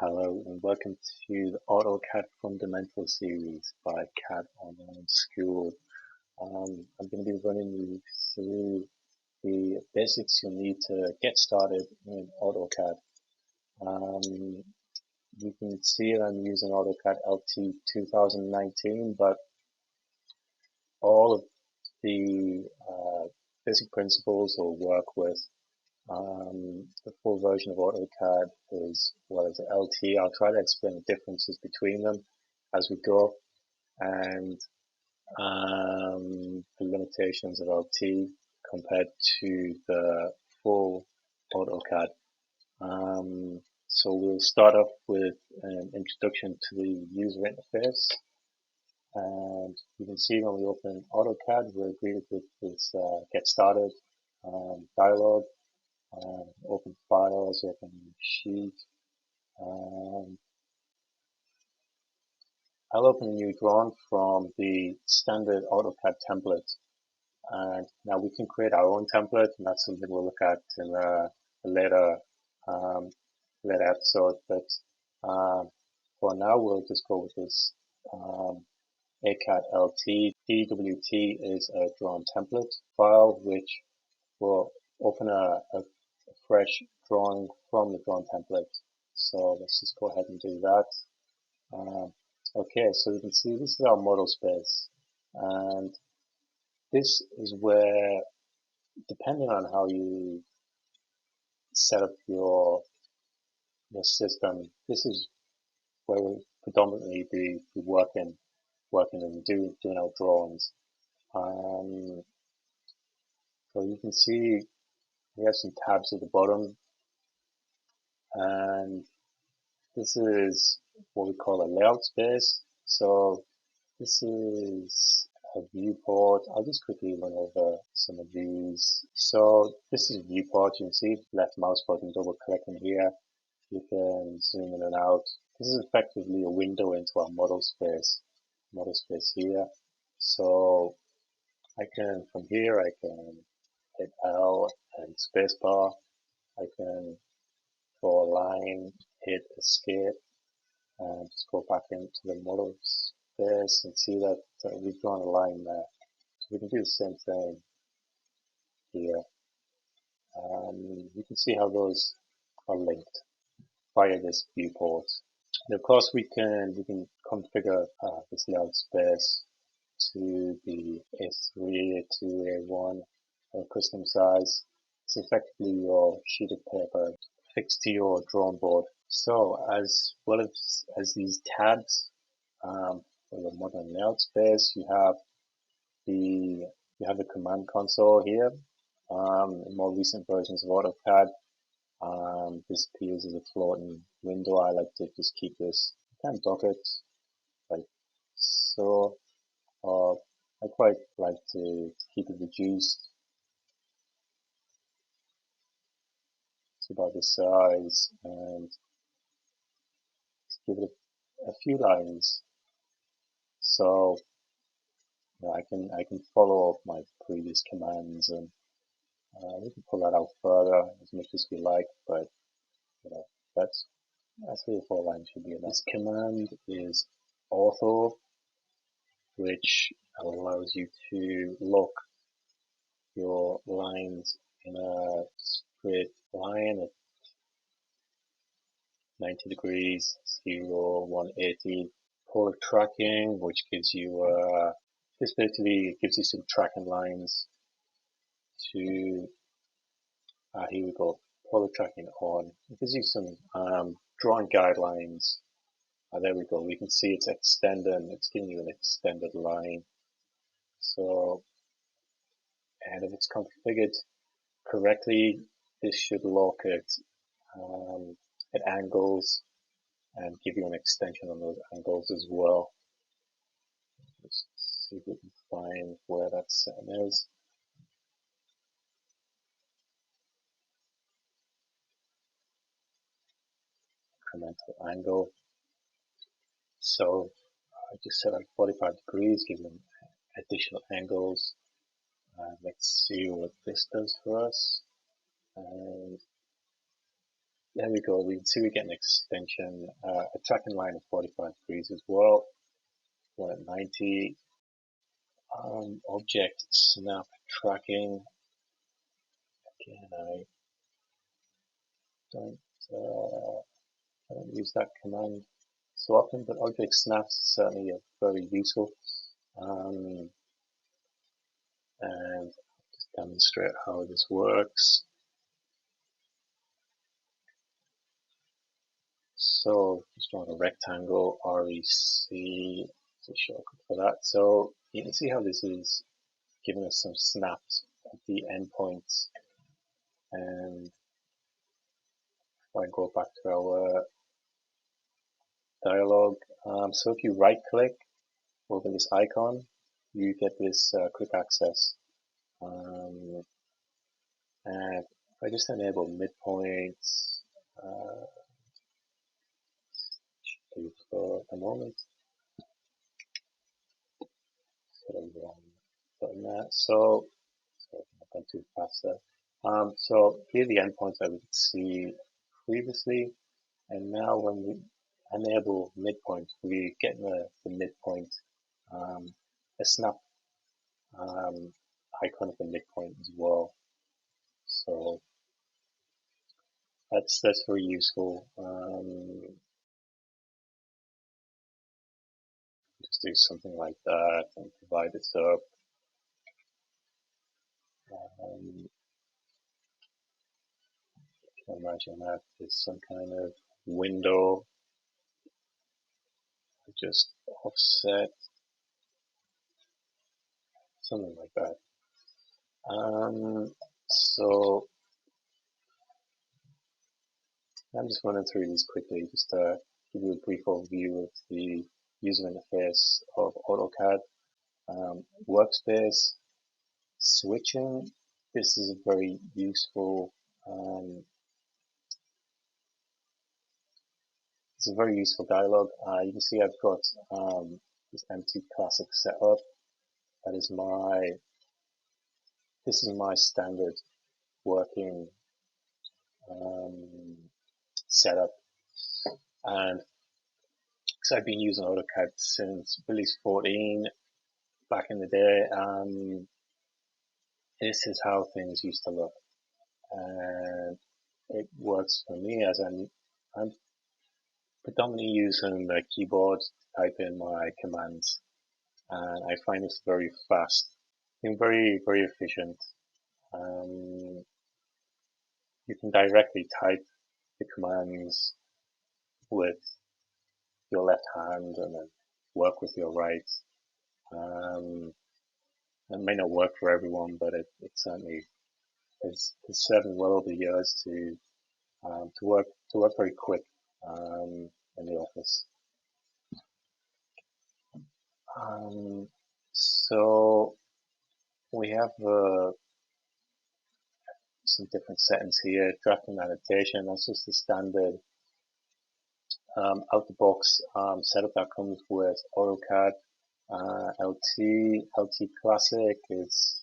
Hello and welcome to the AutoCAD Fundamental series by CAD Online School. I'm going to be running you through the basics you'll need to get started in AutoCAD. You can see I'm using AutoCAD LT 2019, but all of the basic principles will work with the full version of AutoCAD as well as LT. I'll try to explain the differences between them as we go, and the limitations of LT compared to the full AutoCAD. So we'll start off with an introduction to the user interface. And you can see when we open AutoCAD, we're greeted with this Get Started dialog. Open files, open sheet. I'll open a new drawing from the standard AutoCAD template. And now we can create our own template, and that's something we'll look at in a later episode. But for now, we'll just go with this ACAD LT. DWT is a drawn template file, which will open a fresh drawing from the drawn template. So let's just go ahead and do that. Okay, so you can see this is our model space, and this is where, depending on how you set up your system, this is where we'll predominantly be working and doing our drawings. So you can see we have some tabs at the bottom, and this is what we call a layout space. So this is a viewport. I'll just quickly run over some of these. So this is a viewport. You can see left mouse button, double clicking here. You can zoom in and out. This is effectively a window into our model space here. So I can, from here, I can hit L and spacebar. I can draw a line, hit escape, and just go back into the model space and see that we've drawn a line there. So we can do the same thing here. You can see how those are linked via this viewport. And of course, we can configure this layout space to be A3, A2, A1, or custom size. It's effectively your sheet of paper fixed to your drawing board. So as well as these tabs for the modern layout space, you have the command console here. In more recent versions of AutoCAD, this appears as a floating window. I like to just keep this. I can dock it like so, or I quite like to keep it reduced to about this size and give it a few lines. So I can follow up my previous commands, and we can pull that out further as much as we like, but that's 3 or 4 lines should be enough. This command is ortho, which allows you to lock your lines in a straight line at 90 degrees, 0, 180. Polar tracking, which gives you this basically gives you some tracking lines to here we go, polar tracking on. It gives you some drawing guidelines. There we go. We can see it's extending. It's giving you an extended line. So, and if it's configured correctly, this should lock it at angles and give you an extension on those angles as well. Let's see if we can find where that setting is. Incremental angle. So I just set on 45 degrees, give them additional angles. Let's see what this does for us. And there we go. We can see we get an extension, a tracking line of 45 degrees as well. One at 90. Object snap tracking. Again, I don't use that command so often, but object snaps is certainly very useful. And just demonstrate how this works. So just draw a rectangle, REC is a shortcut for that. So you can see how this is giving us some snaps at the endpoints. And if I go back to our dialog, so if you right click over this icon, you get this quick access. And if I just enable midpoints, for the moment, so I've gone too fast there. So here are the endpoints that we could see previously, and now when we enable midpoint, we get the midpoint, a snap icon of the midpoint as well. So that's very useful. Just do something like that and divide this up. You can imagine that there's some kind of window, just offset, something like that. So I'm just running through these quickly just to give you a brief overview of the user interface of AutoCAD. Workspace switching. This is a very useful. It's a very useful dialog. You can see I've got this empty classic setup. That is my. This is my standard working setup, and because I've been using AutoCAD since release 14 back in the day, this is how things used to look, and it works for me as I'm predominantly using the keyboard to type in my commands, and I find this very fast and very efficient. You can directly type the commands with your left hand and then work with your right. It may not work for everyone, but it certainly has served me well over the years to work very quick in the office. So we have some different settings here. Drafting annotation, that's just the standard out the box setup that comes with AutoCAD. LT Classic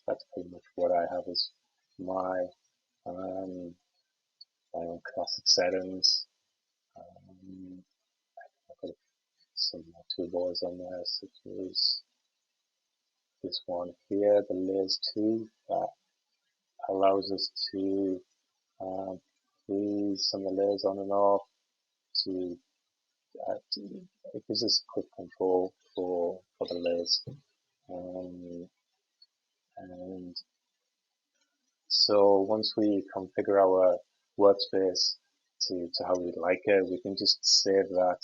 that's pretty much what I have as my own classic settings. I've got some toolbars on there, such as this one here, the layers 2, that allows us to freeze some of the layers on and off. It gives us quick control for the layers. And so once we configure our workspace to how we like it, we can just save that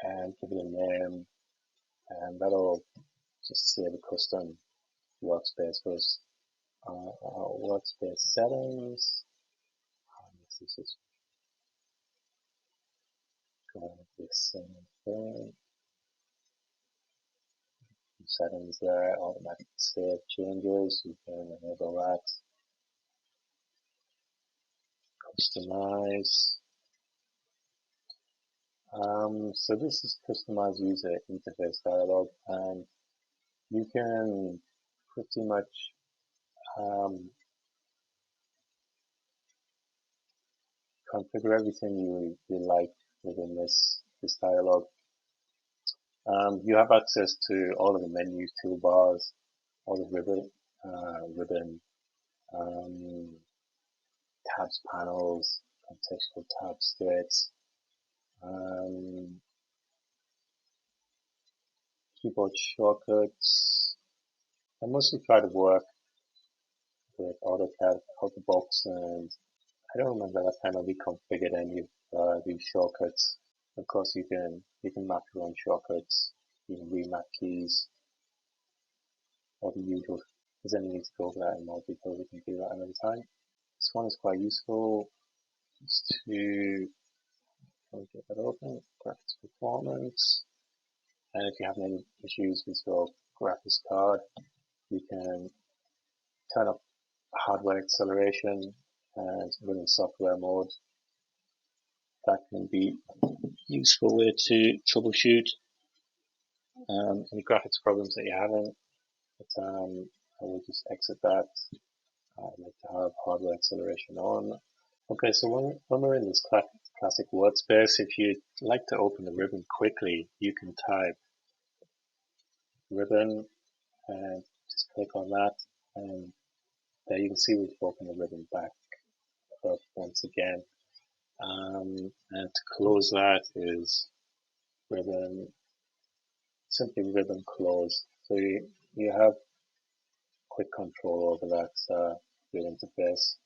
and give it a name, and that'll just save a custom workspace for us. Our workspace settings. This is just going to the same thing. Settings there, automatic save changes. You can enable that. Customize. So this is customize user interface dialog, and you can pretty much configure everything you like within this dialog. You have access to all of the menus, toolbars, all the ribbon, tabs panels, contextual tab splits, keyboard shortcuts. I mostly try to work with AutoCAD out of the box, and I don't remember last time I reconfigured any of these shortcuts. Of course, you can map your own shortcuts, you can remap keys, all the usual. If there's any need to go over that in more detail, we can do that another time. This one is quite useful just to get that open, graphics performance. And if you have any issues with your graphics card, you can turn up hardware acceleration and run in software mode. That can be a useful way to troubleshoot any graphics problems that you're having. But I will just exit that. I like to have hardware acceleration on. Okay, so when we're in this classic workspace, if you'd like to open the ribbon quickly, you can type ribbon and just click on that, and there you can see we've opened the ribbon back up once again. And to close that is ribbon, simply ribbon close. So you have quick control over that interface.